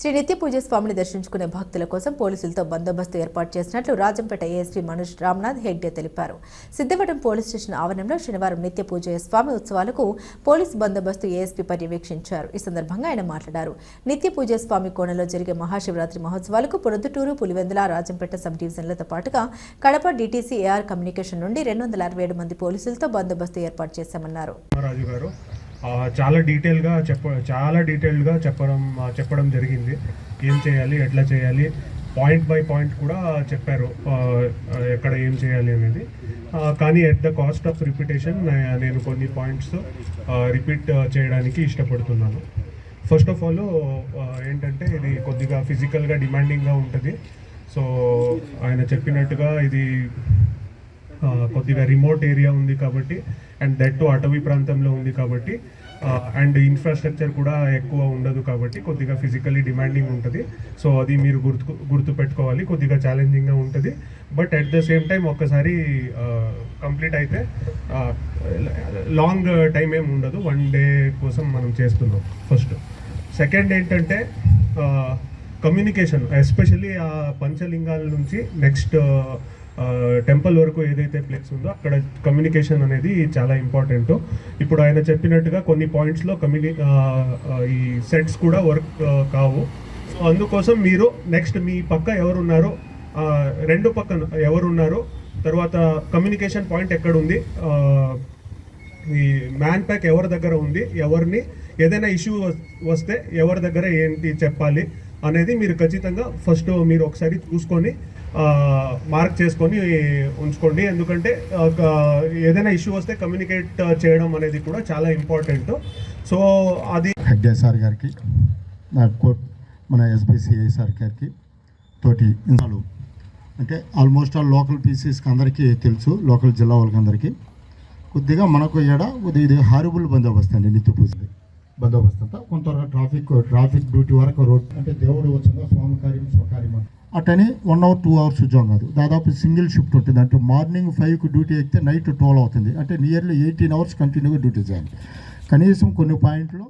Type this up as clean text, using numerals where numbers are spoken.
శ్రీ నిత్య పూజ స్వామిని దర్శించుకునే భక్తుల కోసం పోలీసులతో బందోబస్తు ఏర్పాటు చేసినట్లు రాజంపేట ఏఎస్పీ మనోజ్ రామ్నాథ్ హెగ్డే తెలిపారు. సిద్దివటం పోలీస్ స్టేషన్ ఆవరణంలో శనివారం నిత్య పూజ స్వామి ఉత్సవాలకు పోలీసు బందోబస్తు ఏఎస్పీ పర్యవేక్షించారు. ఈ సందర్భంగా ఆయన మాట్లాడారు. నిత్య పూజ స్వామి కోణంలో జరిగే మహాశివరాత్రి మహోత్సవాలకు ప్రొద్దుటూరు, పులివెందుల, రాజంపేట సబ్ డివిజన్లతో పాటుగా కడప డిటిసి ఏఆర్ కమ్యూనికేషన్ నుండి 267 మంది పోలీసులతో బందోబస్తు ఏర్పాటు చేశామన్నారు. చాలా డీటెయిల్గా చెప్పడం జరిగింది. ఏం చేయాలి, ఎట్లా చేయాలి, పాయింట్ బై పాయింట్ కూడా చెప్పారు ఎక్కడ ఏం చేయాలి అనేది. కానీ at the cost of repetition నేను కొన్ని పాయింట్స్ రిపీట్ చేయడానికి ఇష్టపడుతున్నాను. ఫస్ట్ ఆఫ్ ఆల్ ఏంటంటే ఇది కొద్దిగా ఫిజికల్గా డిమాండింగ్గా ఉంటుంది. సో ఆయన చెప్పినట్టుగా ఇది కొద్దిగా రిమోట్ ఏరియా ఉంది కాబట్టి, అండ్ దట్ టు అటవీ ప్రాంతంలో ఉంది కాబట్టి, అండ్ ఇన్ఫ్రాస్ట్రక్చర్ కూడా ఎక్కువ ఉండదు కాబట్టి కొద్దిగా ఫిజికల్లీ డిమాండింగ్ ఉంటుంది. సో అది మీరు గుర్తు పెట్టుకోవాలి. కొద్దిగా ఛాలెంజింగ్గా ఉంటుంది. But at the same time ఒక్కసారి కంప్లీట్ అయితే లాంగ్ టైం ఏమి ఉండదు. 1 డే కోసం మనం చేస్తున్నాం. ఫస్ట్. సెకండ్ ఏంటంటే కమ్యూనికేషన్, ఎస్పెషల్లీ ఆ పంచలింగాల నుంచి నెక్స్ట్ టెంపుల్ వరకు ఏదైతే ప్లేస్ ఉందో అక్కడ కమ్యూనికేషన్ అనేది చాలా ఇంపార్టెంట్. ఇప్పుడు ఆయన చెప్పినట్టుగా కొన్ని పాయింట్స్లో ఈ సెట్స్ కూడా వర్క్ కావు. సో అందుకోసం మీరు నెక్స్ట్ మీ పక్క ఎవరున్నారో, 2 పక్కన ఎవరున్నారో, తర్వాత కమ్యూనికేషన్ పాయింట్ ఎక్కడుంది, ఈ మ్యాన్ ప్యాక్ ఎవరి దగ్గర ఉంది, ఎవరిని ఏదైనా ఇష్యూ వస్తే ఎవరి దగ్గర ఏంటి చెప్పాలి అనేది మీరు ఖచ్చితంగా ఫస్ట్ మీరు ఒకసారి చూసుకొని మార్క్ చేసుకొని ఉంచుకోండి. ఎందుకంటే ఏదైనా ఇష్యూ వస్తే కమ్యూనికేట్ చేయడం అనేది కూడా చాలా ఇంపార్టెంట్. సో అది హెగ్డే సార్ గారికి, మన ఎస్బీసీఐ సార్ గారికి తోటి ఇన్సాలు అంటే ఆల్మోస్ట్ ఆల్ లోకల్ పీసీస్కి అందరికీ తెలుసు, లోకల్ జిల్లా వాళ్ళకి అందరికీ. కొద్దిగా మనకు ఇది హారబుల్ బందోబస్తు అండి. నిత్య పూజ బందోబస్తు అంతా కొంతవరకు ట్రాఫిక్ డ్యూటీ వరకు రోడ్ అంటే దేవుడు వచ్చిందా స్వామి కార్యం స్వకార్యం అటని 1 hour 2 hours ఉద్యోగం కాదు. దాదాపు సింగిల్ షిఫ్ట్ ఉంటుంది. అంటే మార్నింగ్ 5కి డ్యూటీ ఎక్కితే నైట్ 12 అవుతుంది. అంటే నియర్లీ 18 hours కంటిన్యూగా డ్యూటీ చేయాలి. కనీసం కొన్ని పాయింట్లో